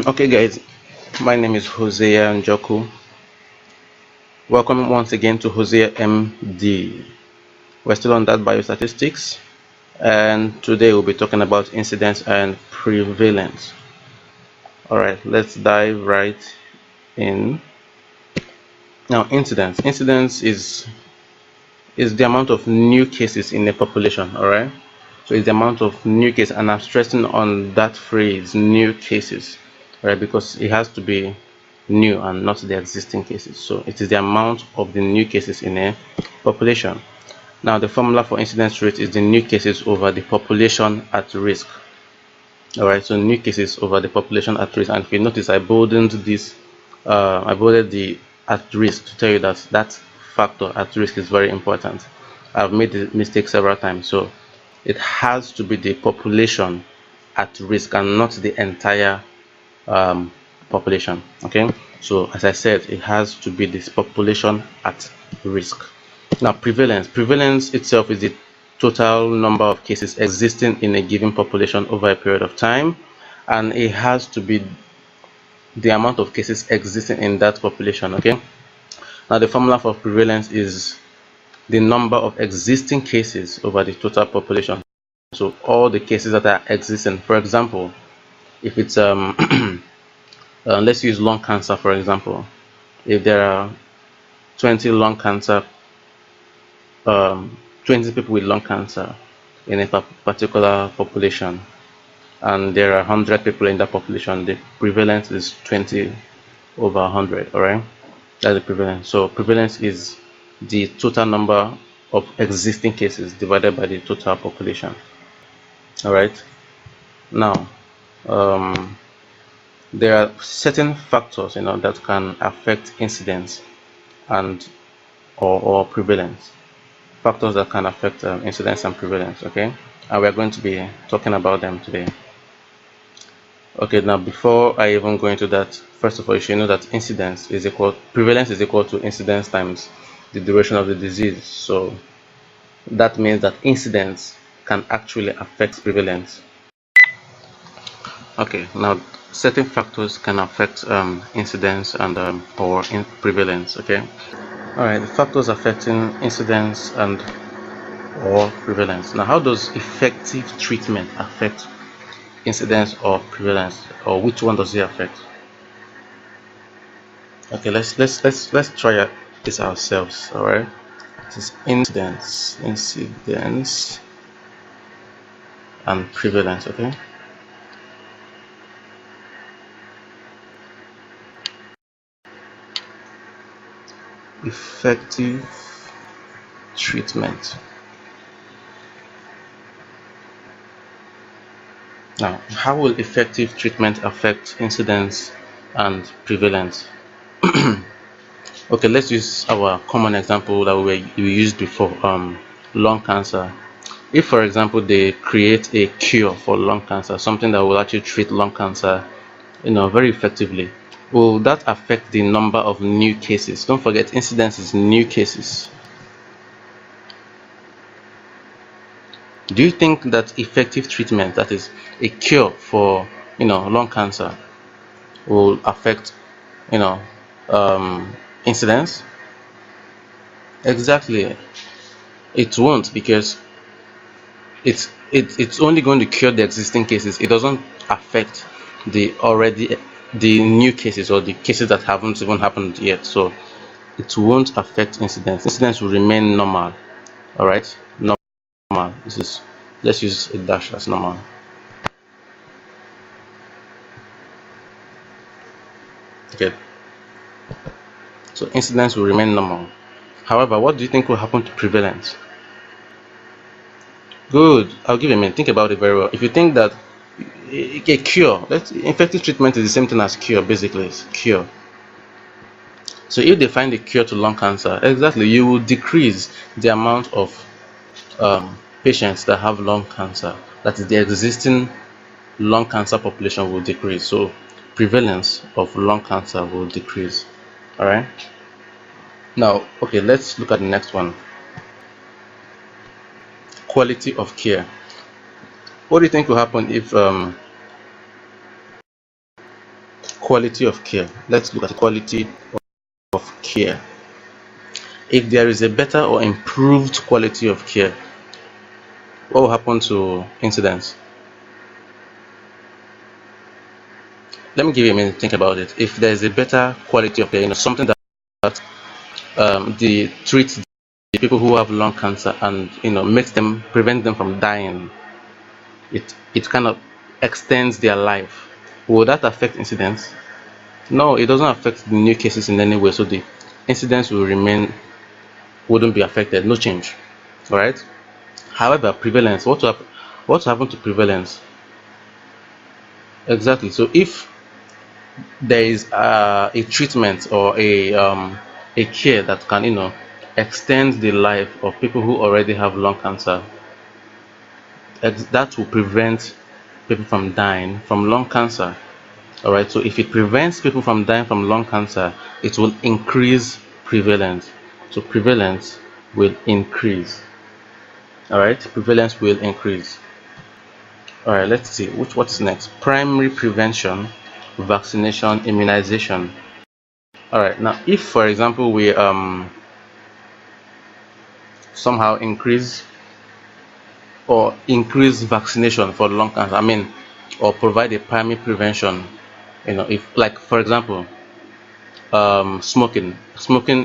Okay guys, my name is Hosea Njoku. Welcome once again to Hosea MD. We're still on that biostatistics, and today we'll be talking about incidence and prevalence. Alright, let's dive right in. Now, incidence is the amount of new cases in a population. Alright, so it's the amount of new cases, and I'm stressing on that phrase, new cases, right? Because it has to be new and not the existing cases. So it is the amount of the new cases in a population. Now, the formula for incidence rate is the new cases over the population at risk. Alright, so new cases over the population at risk. And if you notice, I bolded this, I bolded the at risk to tell you that that factor at risk is very important. I've made the mistake several times, so it has to be the population at risk and not the entire population. Okay, so as I said, it has to be this population at risk. Now, prevalence itself is the total number of cases existing in a given population over a period of time, and it has to be the amount of cases existing in that population. Okay, now the formula for prevalence is the number of existing cases over the total population. So all the cases that are existing. For example, if it's let's use lung cancer for example. If there are 20 lung cancer 20 people with lung cancer in a particular population, and there are 100 people in that population, the prevalence is 20 over 100. All right, that's the prevalence. So prevalence is the total number of existing cases divided by the total population. All right, now there are certain factors that can affect incidence and or prevalence. Factors that can affect incidence and prevalence. Okay, and we're going to be talking about them today. Okay, now before I even go into that, first of all, you should know that prevalence is equal to incidence times the duration of the disease. So that means that incidence can actually affect prevalence. Okay, now certain factors can affect incidence and or prevalence. Okay, all right, the factors affecting incidence and or prevalence. Now, how does effective treatment affect incidence or prevalence, or which one does it affect? Okay, let's try this ourselves. All right, this is incidence and prevalence. Okay, effective treatment. Now, how will effective treatment affect incidence and prevalence? Okay, let's use our common example that we used before, lung cancer. If, for example, they create a cure for lung cancer, something that will actually treat lung cancer, very effectively, will that affect the number of new cases? Don't forget, incidence is new cases. Do you think that effective treatment, that is a cure for lung cancer, will affect incidence? Exactly, it won't, because it's only going to cure the existing cases. It doesn't affect the new cases or the cases that haven't even happened yet. So it won't affect incidence. Incidence will remain normal. All right, normal. Let's use a dash as normal. Okay, so incidence will remain normal. However, what do you think will happen to prevalence? Good, I'll give you a minute. Think about it very well. If you think that a cure, effective treatment is the same thing as cure. Basically, it's cure. So if they find a cure to lung cancer, exactly, you will decrease the amount of patients that have lung cancer. That is, the existing lung cancer population will decrease. So prevalence of lung cancer will decrease. All right, now, okay, let's look at the next one. Quality of care. What do you think will happen if quality of care. Let's look at the quality of care. If there is a better or improved quality of care, what will happen to incidence? Let me give you a minute to think about it. If there is a better quality of care, something that the treats the people who have lung cancer and makes them, prevent them from dying, it kind of extends their life. Will that affect incidence? No, it doesn't affect the new cases in any way. So the incidence will remain, wouldn't be affected, no change. All right. However, prevalence, what happened to prevalence? Exactly. So if there is a treatment or a care that can extend the life of people who already have lung cancer, that will prevent people from dying from lung cancer. All right, so if it prevents people from dying from lung cancer, it will increase prevalence. So prevalence will increase. All right, prevalence will increase. All right, let's see what is next. Primary prevention, vaccination, immunization. All right, now if for example we somehow increase vaccination for lung cancer, or provide a primary prevention, if, like, for example, smoking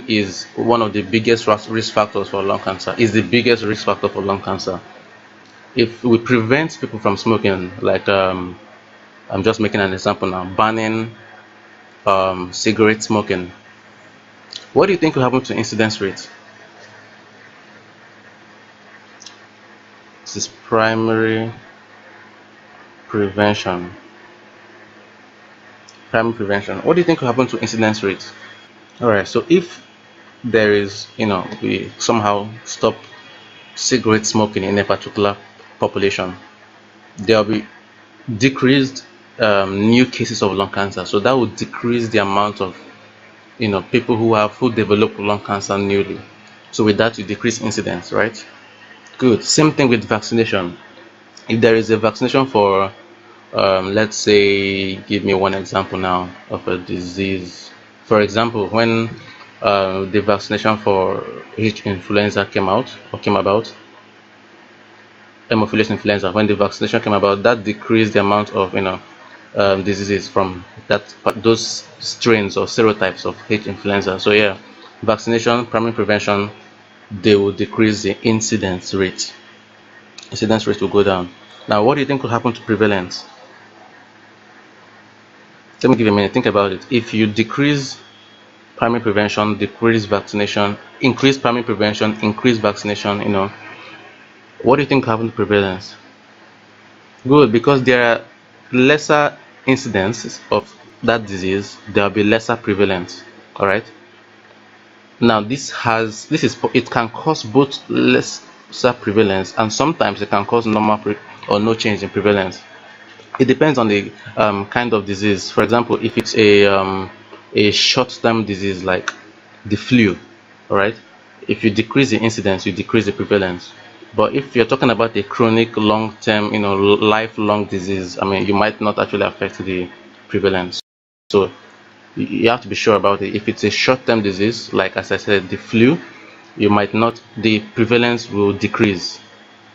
is one of the biggest risk factors for lung cancer, is the biggest risk factor for lung cancer. If we prevent people from smoking, like, I'm just making an example now, banning cigarette smoking, what do you think will happen to incidence rate? This is primary prevention. What do you think will happen to incidence rate? All right, so if there is, we somehow stop cigarette smoking in a particular population, there will be decreased new cases of lung cancer. So that would decrease the amount of people who develop lung cancer newly. So with that, you decrease incidence, right? Good. Same thing with vaccination. If there is a vaccination for let's say, give me one example now of a disease. For example, when the vaccination for H influenza came about, Hemophilus influenza, when the vaccination came about, that decreased the amount of diseases from those strains or serotypes of H influenza. So yeah, vaccination, primary prevention, they will decrease the incidence rate. Incidence rate will go down. Now, what do you think will happen to prevalence? Let me give you a minute, think about it. If you decrease primary prevention, decrease vaccination, increase primary prevention, increase vaccination, what do you think happened to prevalence? Good, because there are lesser incidences of that disease, there will be lesser prevalence. All right. Now it can cause both lesser prevalence, and sometimes it can cause normal or no change in prevalence. It depends on the kind of disease. For example, if it's a short-term disease like the flu, all right, if you decrease the incidence, you decrease the prevalence. But if you're talking about a chronic, long-term, lifelong disease, you might not actually affect the prevalence. So you have to be sure about it. If it's a short-term disease, like as I said, the flu, you might not, the prevalence will decrease.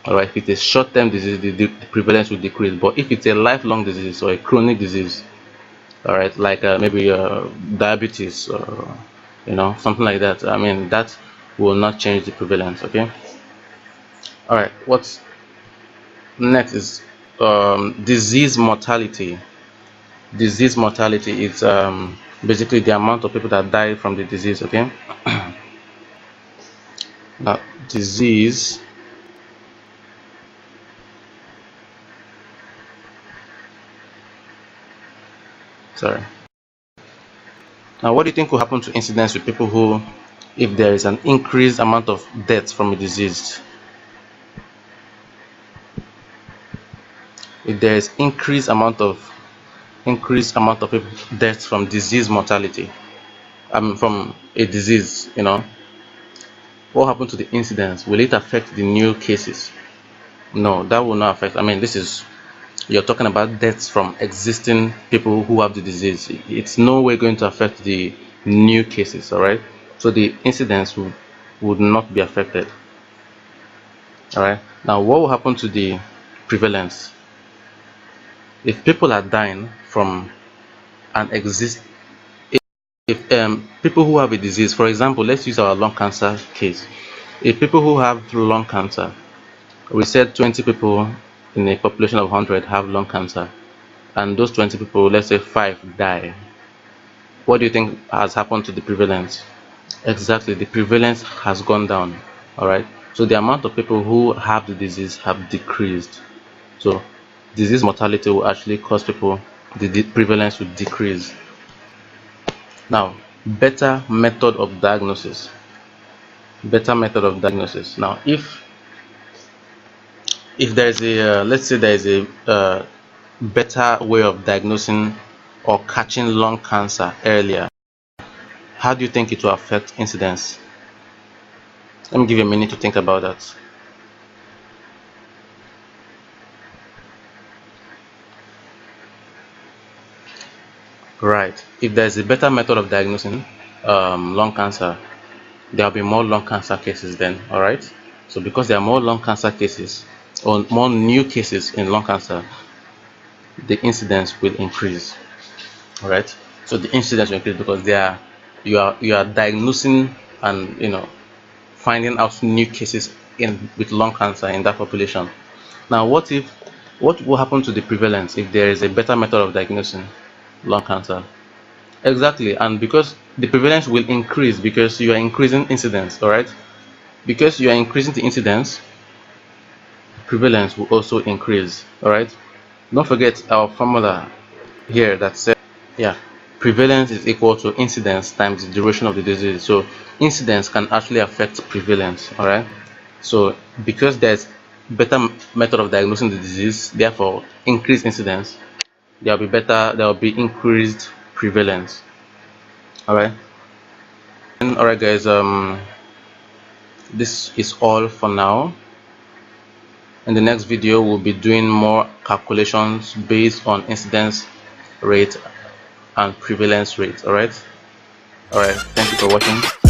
All right, if it's a short-term disease, the prevalence will decrease. But if it's a lifelong disease or a chronic disease, all right, like maybe diabetes or something like that, that will not change the prevalence. Okay. All right, what's next is disease mortality. Disease mortality is basically the amount of people that die from the disease. Okay. Now, disease sorry now, what do you think will happen to incidence with people who, if there is an increased amount of deaths from a disease? If there is increased amount of people deaths from disease mortality, from a disease, what happened to the incidence? Will it affect the new cases? No, that will not affect. This is you're talking about deaths from existing people who have the disease. It's no way going to affect the new cases. All right, so the incidence would not be affected. All right, now what will happen to the prevalence? If people are dying from an exist if people who have a disease, for example, let's use our lung cancer case. If people who have lung cancer, we said 20 people in a population of 100 have lung cancer, and those 20 people, let's say 5 die, what do you think has happened to the prevalence? Exactly, the prevalence has gone down. All right, so the amount of people who have the disease have decreased. So disease mortality will actually cause people, the prevalence will decrease. Now, better method of diagnosis. Now, if there is a let's say there is a better way of diagnosing or catching lung cancer earlier, how do you think it will affect incidence? Let me give you a minute to think about that. Right, if there is a better method of diagnosing lung cancer, there will be more lung cancer cases then. All right, so because there are more lung cancer cases or more new cases in lung cancer, the incidence will increase. All right, so the incidence will increase because you are diagnosing and finding out new cases with lung cancer in that population. Now, what will happen to the prevalence if there is a better method of diagnosing lung cancer? Exactly, and because the prevalence will increase because you are increasing incidence. All right, because you are increasing the incidence, prevalence will also increase. All right, don't forget our formula here that says, yeah, prevalence is equal to incidence times the duration of the disease. So incidence can actually affect prevalence. All right, so because there's better method of diagnosing the disease, therefore increased incidence, there will be increased prevalence. All right, and all right guys, this is all for now. In the next video, we'll be doing more calculations based on incidence rate and prevalence rate. All right, thank you for watching.